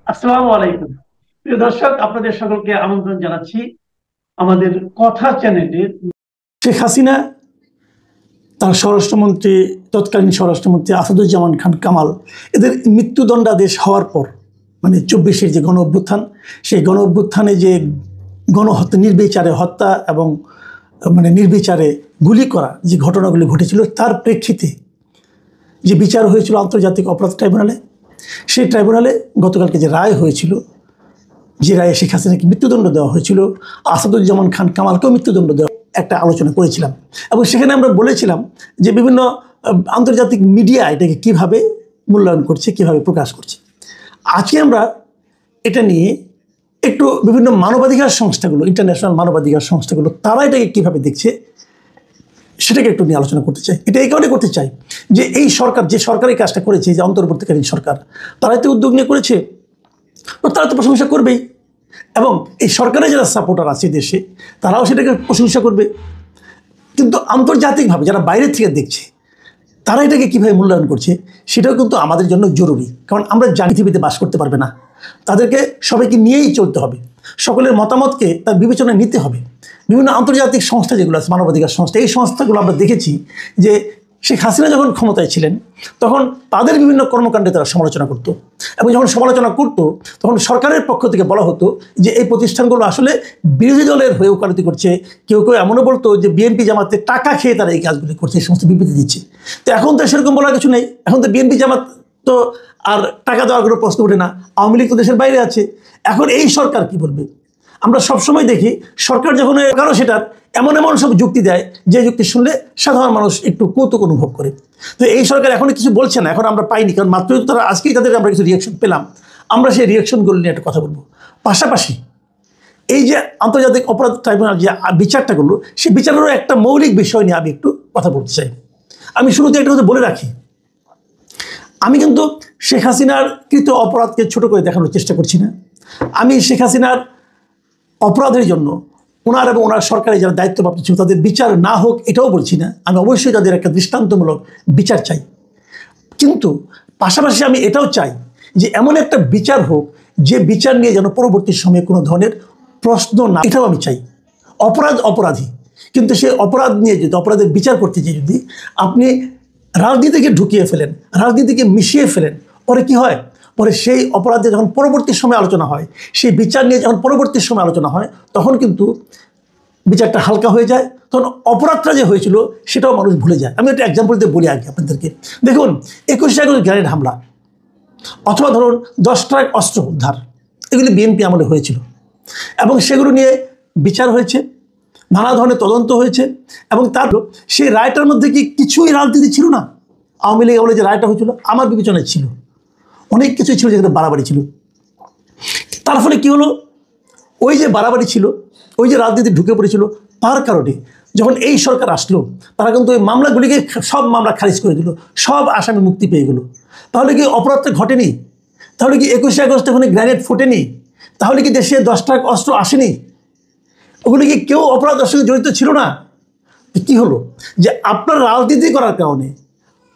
আসসালামু আলাইকুম। প্রিয় দর্শক, আপনাদের সকলকে আমন্ত্রণ জানাচ্ছি আমাদের কথা চ্যানেলে। শেখ হাসিনা, তার স্বরাষ্ট্রমন্ত্রী, তৎকালীন স্বরাষ্ট্রমন্ত্রী আসাদুজ্জামান খান কামাল, এদের মৃত্যুদণ্ডাদেশ হওয়ার পর, মানে 24-এর যে গণ অভ্যুত্থান, সেই গণ অভ্যুত্থানে যে গণহত্যা, নির্বিচারে হত্যা এবং নির্বিচারে গুলি করা যে ঘটনাগুলি ঘটেছিল, তার প্রেক্ষিতে যে বিচার হয়েছিল আন্তর্জাতিক অপরাধ ট্রাইব্যুনালে, সেই ট্রাইব্যুনালে গতকালকে যে রায় হয়েছিল, যে রায়ে শেখ হাসিনাকে মৃত্যুদণ্ড দেওয়া হয়েছিল, আসাদুজ্জামান খান কামালকেও মৃত্যুদণ্ড দেওয়া, একটা আলোচনা করেছিলাম। এবং সেখানে আমরা বলেছিলাম যে বিভিন্ন আন্তর্জাতিক মিডিয়া এটাকে কীভাবে মূল্যায়ন করছে, কীভাবে প্রকাশ করছে। আজকে আমরা এটা নিয়ে একটু বিভিন্ন মানবাধিকার সংস্থাগুলো, ইন্টারন্যাশনাল মানবাধিকার সংস্থাগুলো, তারা এটাকে কীভাবে দেখছে সেটাকে একটু নিয়ে আলোচনা করতে চাই। এটা এই কারণে করতে চাই যে এই সরকার যে সরকারি কাজটা করেছে, যে অন্তর্বর্তীকালীন সরকার, তারাই তো উদ্যোগ নিয়ে করেছে, তারা তো প্রশংসা করবেই। এবং এই সরকারের যারা সাপোর্টার আছে দেশে, তারাও সেটাকে প্রশংসা করবে। কিন্তু আন্তর্জাতিকভাবে যারা বাইরে থেকে দেখছে, তারা এটাকে কীভাবে মূল্যায়ন করছে সেটাও কিন্তু আমাদের জন্য জরুরি। কারণ আমরা জানি পৃথিবীতে বাস করতে পারবে না, তাদেরকে সবাইকে নিয়েই চলতে হবে, সকলের মতামতকে তার বিবেচনায় নিতে হবে। বিভিন্ন আন্তর্জাতিক সংস্থা যেগুলো আছে, মানবাধিকার সংস্থা, এই সংস্থাগুলো আমরা দেখেছি যে শেখ হাসিনা যখন ক্ষমতায় ছিলেন তখন তাদের বিভিন্ন কর্মকাণ্ডে তারা সমালোচনা করত, এবং যখন সমালোচনা করত তখন সরকারের পক্ষ থেকে বলা হতো যে এই প্রতিষ্ঠানগুলো আসলে বিরোধী দলের হয়ে ওকালতি করছে। কেউ কেউ এমনও বলতো যে বিএনপি জামাতে টাকা খেয়ে তারা এই কাজগুলি করছে, এই সমস্ত বিবৃতি দিচ্ছে। তো এখন তো সেরকম বলার কিছু নেই, এখন তো বিএনপি জামাত তো আর টাকা দেওয়ার কোনো প্রশ্ন ওঠে না, আওয়ামী লীগ তো দেশের বাইরে আছে। এখন এই সরকার কি বলবে? আমরা সবসময় দেখি সরকার যখন কারো সেটার এমন এমন সব যুক্তি দেয়, যে যুক্তি শুনলে সাধারণ মানুষ একটু কৌতুক অনুভব করে। তো এই সরকার এখনো কিছু বলছে না, এখন আমরা পাইনি, কারণ মাত্রই তারা আজকেই তাদের আমরা কিছু রিয়াকশন পেলাম। আমরা সেই রিয়াকশনগুলো নিয়ে একটা কথা বলবো। পাশাপাশি এই যে আন্তর্জাতিক অপরাধ ট্রাইব্যুনাল যে বিচারটা করলো, সেই বিচারেরও একটা মৌলিক বিষয় নিয়ে আমি একটু কথা বলতে চাই। আমি শুরুতে একটা কথা বলে রাখি, আমি কিন্তু শেখ হাসিনার কৃত অপরাধকে ছোট করে দেখানোর চেষ্টা করছি না। আমি শেখ হাসিনার অপরাধের জন্য ওনার এবং ওনার সরকারের যারা দায়িত্বপ্রাপ্ত ছিল তাদের বিচার না হোক এটাও বলছি না। আমি অবশ্যই তাদের একটা দৃষ্টান্তমূলক বিচার চাই, কিন্তু পাশাপাশি আমি এটাও চাই যে এমন একটা বিচার হোক যে বিচার নিয়ে যেন পরবর্তী সময়ে কোনো ধরনের প্রশ্ন না, এটাও আমি চাই। অপরাধ অপরাধী, কিন্তু সেই অপরাধ নিয়ে যদি, অপরাধের বিচার করতে গিয়ে যদি আপনি রাজনীতিকে ঢুকিয়ে ফেলেন, রাজনীতিকে মিশিয়ে ফেলেন, পরে কি হয়? পরে সেই অপরাধে যখন পরবর্তী সময় আলোচনা হয়, সেই বিচার নিয়ে যখন পরবর্তী সময় আলোচনা হয়, তখন কিন্তু বিচারটা হালকা হয়ে যায়, তখন অপরাধটা যে হয়েছিল সেটাও মানুষ ভুলে যায়। আমি একটা এক্সাম্পল দিয়ে বলি আগে আপনাদেরকে। দেখুন, 21 আগস্ট গ্রেনেড হামলা, অথবা ধরুন 10 ট্রাক অস্ত্র উদ্ধার, এগুলি বিএনপি আমলে হয়েছিল, এবং সেগুলো নিয়ে বিচার হয়েছে, নানা ধরনের তদন্ত হয়েছে, এবং তার সেই রায়টার মধ্যে কি কিছুই রাজনীতি ছিল না? আওয়ামী লীগ আমলে যে রায়টা হয়েছিল আমার বিবেচনায় ছিল, অনেক কিছুই ছিল যেখানে বাড়াবাড়ি ছিল। তার ফলে কি হলো? ওই যে বাড়াবাড়ি ছিল, ওই যে রাজনীতি ঢুকে পড়েছিল, তার কারণে যখন এই সরকার আসলো, তারা কিন্তু ওই মামলাগুলিকে সব মামলা খারিজ করে দিল, সব আসামি মুক্তি পেয়ে গেল। তাহলে কি অপরাধটা ঘটেনি? তাহলে কি 21 আগস্ট ওখানে গ্রেনেড ফোটেনি? তাহলে কি দেশে 10 ট্রাক অস্ত্র আসেনি? ওগুলি কি কেউ অপরাধের সঙ্গে জড়িত ছিল না? কি হলো? যে আপনার রাজনীতি করার কারণে,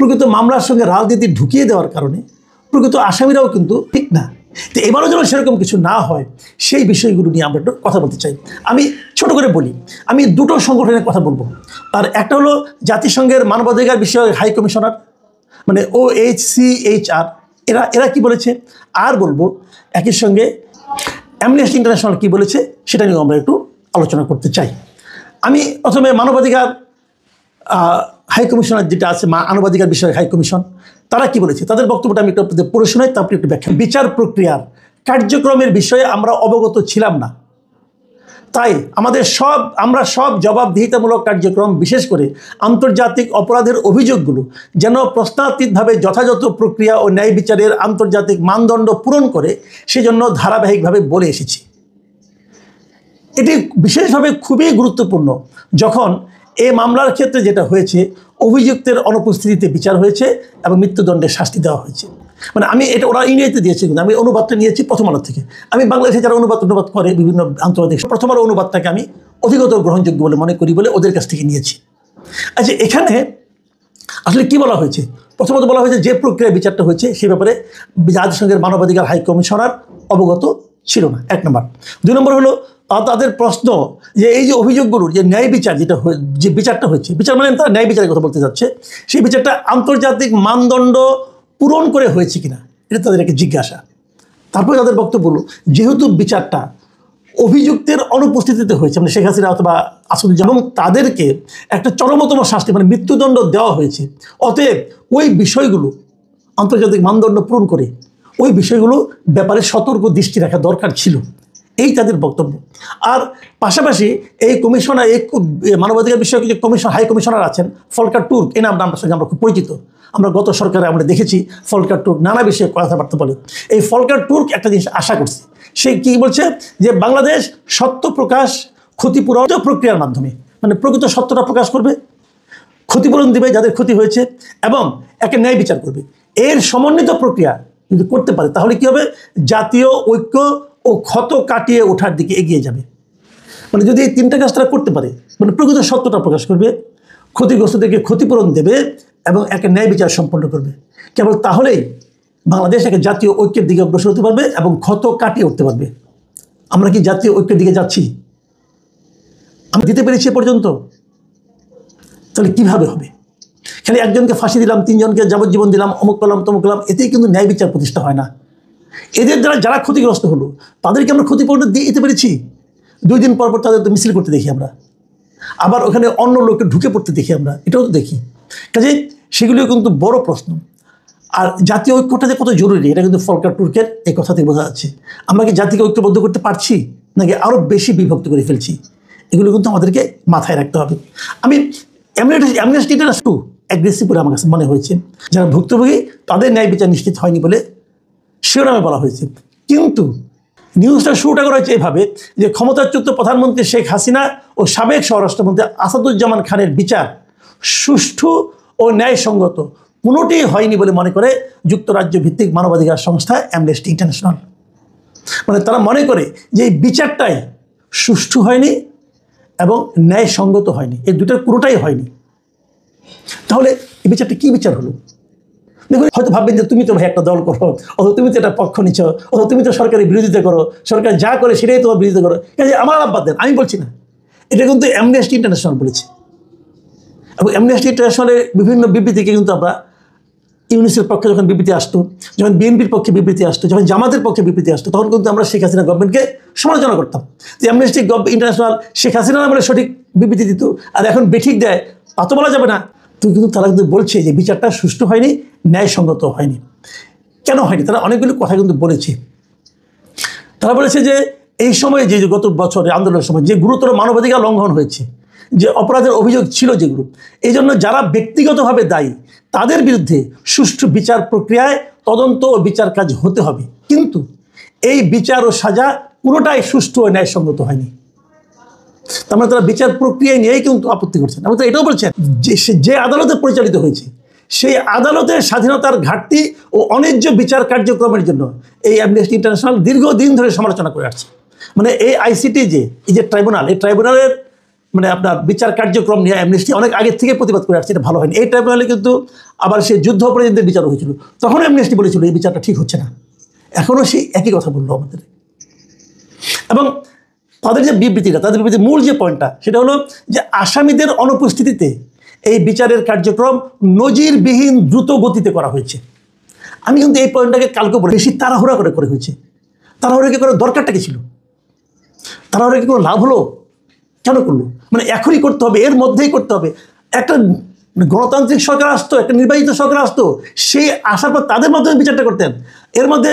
প্রকৃত মামলার সঙ্গে রাজনীতি ঢুকিয়ে দেওয়ার কারণে প্রকৃত আসামিরাও কিন্তু ঠিক না। তো এবারও যেন সেরকম কিছু না হয়, সেই বিষয়গুলো নিয়ে আমরা একটু কথা বলতে চাই। আমি ছোট করে বলি, আমি দুটো সংগঠনের কথা বলবো। আর একটা হলো জাতিসংঘের মানবাধিকার বিষয়ক হাই কমিশনার, মানে OHCHR, এরা কি বলেছে, আর বলবো একই সঙ্গে অ্যামনেস্টি ইন্টারন্যাশনাল কি বলেছে, সেটা নিয়ে আমরা একটু আলোচনা করতে চাই। আমি প্রথমে মানবাধিকার হাই কমিশনার যেটা আছে, মানবাধিকার বিষয়ক হাই কমিশন, তারা কি বলেছে, তাদের বক্তব্যটা আমি একটু পড়ে শোনাই, তারপরে একটু ব্যাখ্যা। বিচার প্রক্রিয়ার কার্যক্রমের বিষয়ে আমরা অবগত ছিলাম না, তাই আমরা সব জবাবদিহিতামূলক কার্যক্রম, বিশেষ করে আন্তর্জাতিক অপরাধের অভিযোগগুলো যেন প্রশ্নাতীতভাবে যথাযথ প্রক্রিয়া ও ন্যায় বিচারের আন্তর্জাতিক মানদণ্ড পূরণ করে, সেজন্য ধারাবাহিকভাবে বলে এসেছি। এটি বিশেষভাবে খুবই গুরুত্বপূর্ণ যখন এই মামলার ক্ষেত্রে যেটা হয়েছে, অভিযুক্তের অনুপস্থিতিতে বিচার হয়েছে এবং মৃত্যুদণ্ডের শাস্তি দেওয়া হয়েছে। মানে আমি এটা, ওরা ইংরেজিতে দিয়েছে, কিন্তু আমি অনুবাদটা নিয়েছি প্রথম আলো থেকে। আমি বাংলাদেশে যারা অনুবাদ করে বিভিন্ন আন্তর্জাতিক, প্রথম আলো অনুবাদটাকে আমি অধিকতর গ্রহণযোগ্য বলে মনে করি বলে ওদের কাছ থেকে নিয়েছি। আচ্ছা, এখানে আসলে কি বলা হয়েছে? প্রথমত বলা হয়েছে যে প্রক্রিয়ায় বিচারটা হয়েছে সে ব্যাপারে জাতিসংঘের মানবাধিকার হাই কমিশনার অবগত ছিল না, 1 নম্বর। 2 নম্বর হলো তাদের প্রশ্ন যে এই যে অভিযোগগুলোর যে ন্যায় বিচার যে বিচারটা হচ্ছে, বিচার মানে তারা ন্যায় বিচারের কথা বলতে যাচ্ছে, সেই বিচারটা আন্তর্জাতিক মানদণ্ড পূরণ করে হয়েছে কিনা এটা তাদের একটা জিজ্ঞাসা। তারপরে তাদের বক্তব্য হলো যেহেতু বিচারটা অভিযুক্তের অনুপস্থিতিতে হয়েছে, মানে শেখ হাসিনা অথবা আসাদুজ্জামান, এবং তাদেরকে একটা চরমতম শাস্তি মানে মৃত্যুদণ্ড দেওয়া হয়েছে, অতএব ওই বিষয়গুলো আন্তর্জাতিক মানদণ্ড পূরণ করে ওই বিষয়গুলো ব্যাপারে সতর্ক দৃষ্টি রাখা দরকার ছিল, এই তাদের বক্তব্য। আর পাশাপাশি এই কমিশনার, এই মানবাধিকার বিষয়ক যে হাই কমিশনার আছেন ফলকার টুর্ক, এই নামটার সঙ্গে আমরা খুব পরিচিত, আমরা গত সরকারে আমরা দেখেছি ফলকার টুর্ক নানা বিষয়ে কথাবার্তা বলে। এই ফলকার টুর্ক একটা জিনিস আশা করছে, সে কি বলছে যে বাংলাদেশ সত্য প্রকাশ ক্ষতিপূরণ প্রক্রিয়ার মাধ্যমে, মানে প্রকৃত সত্যটা প্রকাশ করবে, ক্ষতিপূরণ দিবে যাদের ক্ষতি হয়েছে, এবং একটা ন্যায় বিচার করবে। এর সমন্বিত প্রক্রিয়া যদি করতে পারে তাহলে কি হবে, জাতীয় ঐক্য ও ক্ষত কাটিয়ে ওঠার দিকে এগিয়ে যাবে। মানে যদি এই 3টা কাজ তারা করতে পারে, মানে প্রকৃত সত্যটা প্রকাশ করবে, ক্ষতিগ্রস্তদেরকে ক্ষতিপূরণ দেবে এবং একটা ন্যায় বিচার সম্পন্ন করবে, কেবল তাহলেই বাংলাদেশ একটা জাতীয় ঐক্যের দিকে অগ্রসর হতে পারবে এবং ক্ষত কাটিয়ে উঠতে পারবে। আমরা কি জাতীয় ঐক্যের দিকে যাচ্ছি? আমরা দিতে পেরেছি এ পর্যন্ত? তাহলে কিভাবে হবে? খালি একজনকে ফাঁসি দিলাম, 3 জনকে যাবজ্জীবন দিলাম, অমুক করলাম তমুক করলাম, এতেই কিন্তু ন্যায় বিচার প্রতিষ্ঠা হয় না। এদের দ্বারা যারা ক্ষতিগ্রস্ত হলো তাদেরকে আমরা ক্ষতিপূরণ দিয়ে দিতে পেরেছি? 2 দিন পর পর তাদের তো মিছিল করতে দেখি আমরা, আবার ওখানে অন্য লোককে ঢুকে পড়তে দেখি আমরা, এটাও তো দেখি। কাজে সেগুলিও কিন্তু বড় প্রশ্ন। আর জাতীয় ঐক্যটা যে কত জরুরি এটা কিন্তু ফলকার টুর্কের এই কথা থেকে বোঝা যাচ্ছে। আমরা কি জাতিকে ঐক্যবদ্ধ করতে পারছি নাকি আরও বেশি বিভক্ত করে ফেলছি? এগুলো কিন্তু আমাদেরকে মাথায় রাখতে হবে। আমি অ্যামনেস্টিটা একটু অ্যাগ্রেসিভ বলে আমার কাছে মনে হয়েছে। যারা ভুক্তভোগী তাদের ন্যায় বিচার নিশ্চিত হয়নি বলে শিরোনামে বলা হয়েছে। কিন্তু নিউজটা শুরুটা করা হয়েছে এভাবে যে ক্ষমতাচ্যুত প্রধানমন্ত্রী শেখ হাসিনা ও সাবেক স্বরাষ্ট্রমন্ত্রী আসাদুজ্জামান খানের বিচার সুষ্ঠু ও ন্যায়সঙ্গত কোনোটিই হয়নি বলে মনে করে যুক্তরাজ্য ভিত্তিক মানবাধিকার সংস্থা অ্যামনেস্টি ইন্টারন্যাশনাল। মানে তারা মনে করে যে এই বিচারটাই সুষ্ঠু হয়নি এবং ন্যায়সঙ্গত হয়নি, এই দুটোর পুরোটাই হয়নি। তাহলে এই বিচারটা কী বিচার হলো? দেখুন, হয়তো ভাববেন যে তুমি তো ভাই একটা দল করো, অথবা তুমি তো একটা পক্ষ নিচ্ছ, অথবা তুমি তো সরকারের বিরোধিতা করো, সরকার যা করে সেটাই তোমার বিরোধিতা করো। কাজে আমার আব্বাদ দেন, আমি বলছি না, এটা কিন্তু অ্যামনেস্টি ইন্টারন্যাশনাল বলেছে। এবং অ্যামনেস্টি ইন্টারন্যাশনালের বিভিন্ন বিবৃতিকে কিন্তু আমরা ইউনিসের পক্ষে যখন বিবৃতি আসতো, যখন বিএনপির পক্ষে বিবৃতি আসতো, যখন জামাতের পক্ষে বিবৃতি আসতো, তখন কিন্তু আমরা শেখ হাসিনা গভর্নমেন্টকে সমালোচনা করতাম যে অ্যামনেস্টি ইন্টারন্যাশনাল শেখ হাসিনা বলে সঠিক বিবৃতি দিত, আর এখন বেঠিক দেয় তা তো বলা যাবে না। তো কিন্তু তারা কিন্তু বলছে যে বিচারটা সুষ্ঠু হয়নি, ন্যায়সঙ্গত হয়নি। কেন হয়নি? তারা অনেকগুলো কথা কিন্তু বলেছে। তারা বলেছে যে এই সময়ে যে গত বছরে আন্দোলনের সময় যে গুরুতর মানবাধিকার লঙ্ঘন হয়েছে, যে অপরাধের অভিযোগ ছিল যেগুলো, এই জন্য যারা ব্যক্তিগতভাবে দায়ী তাদের বিরুদ্ধে সুষ্ঠু বিচার প্রক্রিয়ায় তদন্ত ও বিচার কাজ হতে হবে। কিন্তু এই বিচার ও সাজা পুরোটাই সুষ্ঠু ও ন্যায়সঙ্গত হয়নি। তার মানে তারা বিচার প্রক্রিয়ায় নিয়েই কিন্তু আপত্তি করছেন। এবং এটাও বলছেন যে আদালতে পরিচালিত হয়েছে সেই আদালতের স্বাধীনতার ঘাটতি ও অন্যায্য বিচার কার্যক্রমের জন্য এই অ্যামনেস্টি ইন্টারন্যাশনাল দীর্ঘদিন ধরে সমালোচনা করে আসছে। মানে এই আইসিটি এই যে ট্রাইব্যুনাল, এই ট্রাইব্যুনালের মানে আপনার বিচার কার্যক্রম নিয়ে অ্যামনেস্টি অনেক আগের থেকে প্রতিবাদ করে আসছে, এটা ভালো হয়নি। এই ট্রাইব্যুনালে কিন্তু আবার সেই যুদ্ধ অপরাধীদের বিচার হয়েছিল, তখন অ্যামনেস্টি বলেছিল এই বিচারটা ঠিক হচ্ছে না। এখনও সেই একই কথা বললো আমাদের। এবং তাদের যে বিবৃতিটা, তাদের বিবৃতির মূল যে পয়েন্টটা সেটা হলো যে আসামিদের অনুপস্থিতিতে এই বিচারের কার্যক্রম নজিরবিহীন দ্রুত গতিতে করা হয়েছে। আমি কিন্তু এই পয়েন্টটাকে কালকে বলে বেশি তাড়াহুড়া করে হয়েছে। তাড়াহুড়া কি করার দরকারটা কি ছিল? তাড়াহুড়া কি কোনো লাভ হলো? কেন করলো? মানে এখনই করতে হবে, এর মধ্যেই করতে হবে। একটা গণতান্ত্রিক সরকার আসতো, একটা নির্বাচিত সরকার আসতো, সেই আসার পর তাদের মাধ্যমে বিচারটা করতেন। এর মধ্যে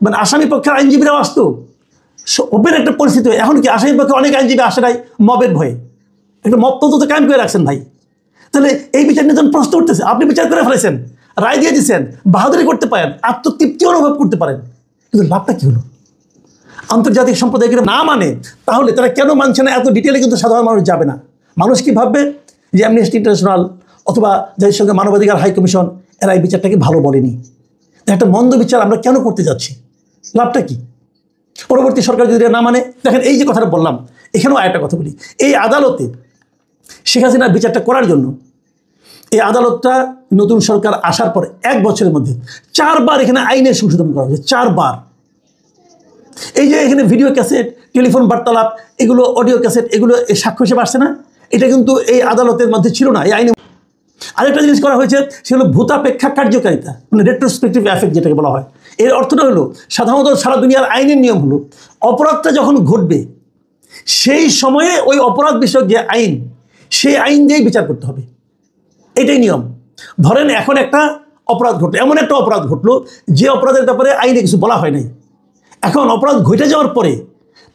মানে আসামি পক্ষের আইনজীবীরাও আসতো, ওপেন একটা পরিস্থিতি। এখন কি আসামি পক্ষে অনেক আইনজীবী আসে নাই মবের ভয়ে? একটা মব তন্ত্র কায়েম করে রাখছেন ভাই। তাহলে এই বিচার নিয়ে যখন প্রশ্ন উঠতেছে, আপনি বিচার করে ফেলেছেন, রায় দিয়ে দিচ্ছেন, বাহাদুরি করতে পারেন, আত্মতৃপ্তি অনুভব করতে পারেন, কিন্তু লাভটা কী হলো? আন্তর্জাতিক সম্প্রদায়কে না মানে তাহলে তারা কেন মানছে না? এত ডিটেলে কিন্তু সাধারণ মানুষ যাবে না। মানুষ কি ভাববে যে অ্যামনেস্টি ইন্টারন্যাশনাল অথবা যাদের সঙ্গে মানবাধিকার হাই কমিশন এরা এই বিচারটাকে ভালো বলেনি, একটা মন্দ বিচার আমরা কেন করতে যাচ্ছি? লাভটা কি? পরবর্তী সরকার যদি না মানে, দেখেন এই যে কথাটা বললাম, এখানেও আরেকটা কথা বলি। এই আদালতে শেখ হাসিনার বিচারটা করার জন্য এই আদালতটা নতুন সরকার আসার পরে 1 বছরের মধ্যে 4 বার এখানে আইনের সংশোধন করা হয়েছে। 4 বার। এই যে এখানে ভিডিও ক্যাসেট, টেলিফোন বার্তালাপ, এগুলো অডিও ক্যাসেট, এগুলো সাক্ষ্য হিসেবে আসছে না? এটা কিন্তু এই আদালতের মধ্যে ছিল না, এই আইনে। আরেকটা জিনিস করা হয়েছে, সেগুলো ভূতাপেক্ষা কার্যকারিতা, মানে রেট্রোস্পেক্টিভ এফেক্ট যেটাকে বলা হয়। এর অর্থটা হলো, সাধারণত সারা দুনিয়ার আইনের নিয়ম হলো, অপরাধটা যখন ঘটবে সেই সময়ে ওই অপরাধ বিষয়ক যে আইন, সেই আইন দিয়েই বিচার করতে হবে, এটাই নিয়ম। ধরেন এখন একটা অপরাধ ঘটলো, এমন একটা অপরাধ ঘটলো যে অপরাধের ব্যাপারে আইনে কিছু বলা হয় নাই। এখন অপরাধ ঘটে যাওয়ার পরে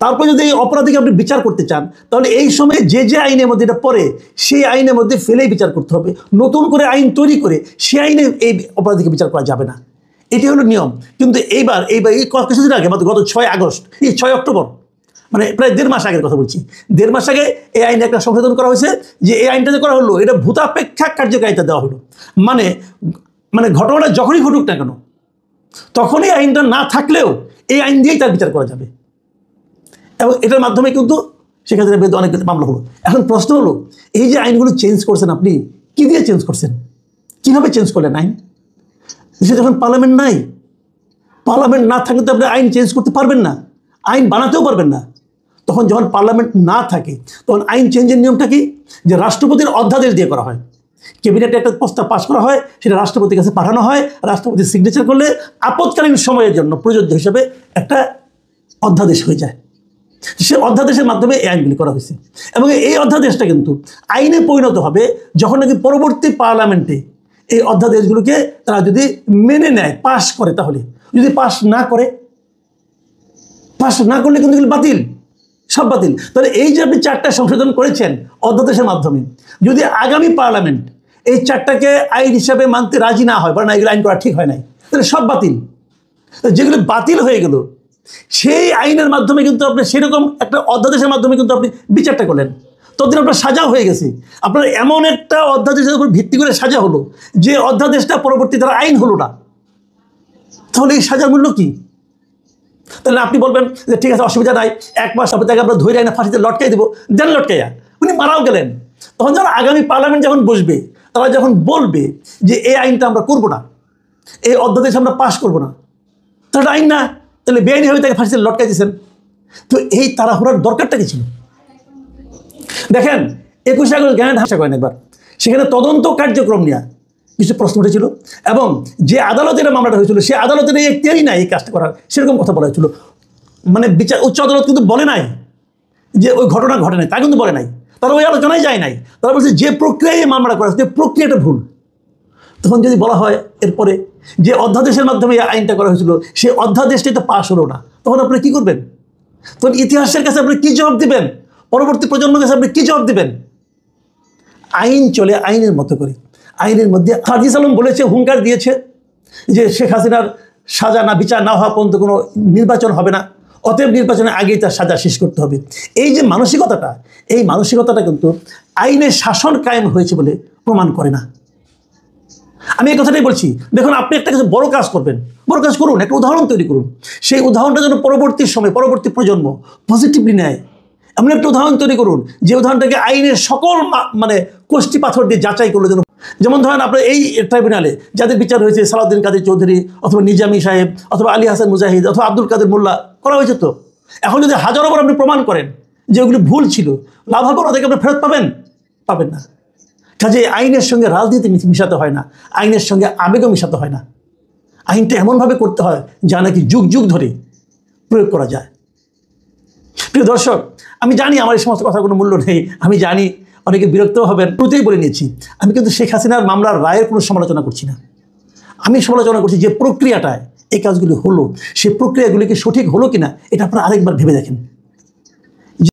তারপরে যদি এই অপরাধীকে আপনি বিচার করতে চান, তাহলে এই সময়ে যে যে আইনের মধ্যে এটা পড়ে সেই আইনের মধ্যে ফেলেই বিচার করতে হবে। নতুন করে আইন তৈরি করে সেই আইনে এই অপরাধীকে বিচার করা যাবে না, এটি হলো নিয়ম। কিন্তু এইবার এই কিছুদিন আগে, গত 6 আগস্ট, এই 6 অক্টোবর, মানে প্রায় 1.5 মাস আগের কথা বলছি, 1.5 মাস আগে এই আইনে একটা সংশোধন করা হয়েছে। যে এই আইনটা যে করা হলো, এটা ভূতাপেক্ষা কার্যকারিতা দেওয়া হলো। মানে মানে ঘটনাটা যখনই ঘটুক না কেন, তখনই আইনটা না থাকলেও এই আইন দিয়েই তার বিচার করা যাবে। এবং এটার মাধ্যমে কিন্তু সেক্ষেত্রে বিরুদ্ধে অনেক মামলা হলো। এখন প্রশ্ন হলো, এই যে আইনগুলো চেঞ্জ করছেন আপনি, কি দিয়ে চেঞ্জ করছেন? কীভাবে চেঞ্জ করলেন আইন? দেশে যখন পার্লামেন্ট নাই, পার্লামেন্ট না থাকলে তো আপনি আইন চেঞ্জ করতে পারবেন না, আইন বানাতেও পারবেন না। তখন যখন পার্লামেন্ট না থাকে, তখন আইন চেঞ্জের নিয়মটা কি? যে রাষ্ট্রপতির অধ্যাদেশ দিয়ে করা হয়। ক্যাবিনেটে একটা প্রস্তাব পাস করা হয়, সেটা রাষ্ট্রপতির কাছে পাঠানো হয়, রাষ্ট্রপতি সিগনেচার করলে আপৎকালীন সময়ের জন্য প্রযোজ্য হিসাবে একটা অধ্যাদেশ হয়ে যায়। সে অধ্যাদেশের মাধ্যমে এই আইনগুলি করা হয়েছে। এবং এই অধ্যাদেশটা কিন্তু আইনে পরিণত হবে যখন নাকি পরবর্তী পার্লামেন্টে এই অধ্যাদেশগুলোকে তারা যদি মেনে নেয়, পাশ করে। তাহলে যদি পাশ না করলে কিন্তু বাতিল, সব বাতিল। তাহলে এই যে আপনি 4টা সংশোধন করেছেন অধ্যাদেশের মাধ্যমে, যদি আগামী পার্লামেন্ট এই 4টাকে আইন হিসাবে মানতে রাজি না হয়, বা না এগুলো আইন করা ঠিক হয় নাই, তাহলে সব বাতিল। যেগুলো বাতিল হয়ে গেল, সেই আইনের মাধ্যমে কিন্তু আপনি সেরকম একটা অধ্যাদেশের মাধ্যমে কিন্তু আপনি বিচারটা করলেন, ততদিন আপনার সাজা হয়ে গেছে। আপনার এমন একটা অধ্যাদেশের উপর ভিত্তি করে সাজা হলো যে অধ্যাদেশটা পরবর্তী তারা আইন হলো না। তাহলে এই সাজার মূল্য কি? তাহলে আপনি বলবেন যে ঠিক আছে, অসুবিধা নাই, 1 মাস তাকে আমরা ধরে আইনা ফাঁসিতে লটকাই দেবো, দেন লটকাইয়া, উনি মারাও গেলেন। তখন যখন আগামী পার্লামেন্ট যখন বসবে, তারা যখন বলবে যে এই আইনটা আমরা করবো না, এই অধ্যাদেশ আমরা পাশ করবো না, তাহলে আইন না, তাহলে বেআইনি হয়ে তাকে ফাঁসিতে লটকাই দিয়েছেন। তো এই তাড়াহুড়ার দরকারটা কি ছিল? দেখেন 21 আগস্ট গ্রেনেড হামলা করেন একবার, সেখানে তদন্ত কার্যক্রম নিয়ে কিছু প্রশ্ন উঠেছিল, এবং যে আদালতের মামলাটা হয়েছিল সেই আদালতের এই এখতিয়ারই নাই এই কাজটা করার, সেরকম কথা বলা হয়েছিল। মানে উচ্চ আদালত কিন্তু বলে নাই যে ওই ঘটনা ঘটে নাই, তা কিন্তু বলে নাই, তারা ওই আলোচনায় যায় নাই। তারা বলছে যে প্রক্রিয়ায় এই মামলাটা করা হচ্ছে প্রক্রিয়াটা ভুল। তখন যদি বলা হয় এরপরে যে অধ্যাদেশের মাধ্যমে এই আইনটা করা হয়েছিল, সেই অধ্যাদেশটাই তো পাশ হলো না, তখন আপনি কী করবেন? তখন ইতিহাসের কাছে আপনি কী জবাব দেবেন? পরবর্তী প্রজন্মের কাছে আপনি কী জবাব দেবেন? আইন চলে আইনের মতো করে। আইনের মধ্যে হাজি সালাম বলেছে, হুঙ্কার দিয়েছে যে শেখ হাসিনার সাজা না, বিচার না হওয়া পর্যন্ত কোনো নির্বাচন হবে না, অতএব নির্বাচনের আগেই তার সাজা শেষ করতে হবে। এই যে মানসিকতাটা, এই মানসিকতাটা কিন্তু আইনের শাসন কায়েম হয়েছে বলে প্রমাণ করে না। আমি এই কথাটাই বলছি। দেখুন, আপনি একটা কিছু বড় কাজ করবেন, বড় কাজ করুন, একটা উদাহরণ তৈরি করুন, সেই উদাহরণটা যেন পরবর্তী সময় পরবর্তী প্রজন্ম পজিটিভলি নেয়। এমন একটা উদাহরণ তৈরি করুন যে উদাহরণটাকে আইনের সকল মানে কোষ্ঠী পাথর দিয়ে যাচাই করলো। যেমন ধরেন আপনার এই ট্রাইব্যুনালে যাদের বিচার হয়েছে, সালাউদ্দিন কাদের চৌধুরী অথবা নিজামী সাহেব অথবা আলী হাসান মুজাহিদ অথবা আব্দুল কাদের মোল্লা, করা হয়েছে তো। এখন যদি হাজারোবার আপনি প্রমাণ করেন যে ওগুলি ভুল ছিল, লাভ হবে না, তাদেরকে আপনি ফেরত পাবেন না। কাজে আইনের সঙ্গে রাজনীতি মিশাতে হয় না, আইনের সঙ্গে আবেগও মিশাতে হয় না। আইনটা এমনভাবে করতে হয় যা নাকি যুগ যুগ ধরে প্রয়োগ করা যায়। প্রিয় দর্শক, আমি জানি আমার এই সমস্ত কথার কোনো মূল্য নেই, আমি জানি অনেকে বিরক্ত হবেন, প্রতিই বলে নিয়েছি। আমি কিন্তু শেখ হাসিনার মামলার রায়ের কোনো সমালোচনা করছি না, আমি সমালোচনা করছি যে প্রক্রিয়াটায় এই কাজগুলি হলো, সেই প্রক্রিয়াগুলি কি সঠিক হলো কিনা, এটা আপনারা আরেকবার ভেবে দেখেন।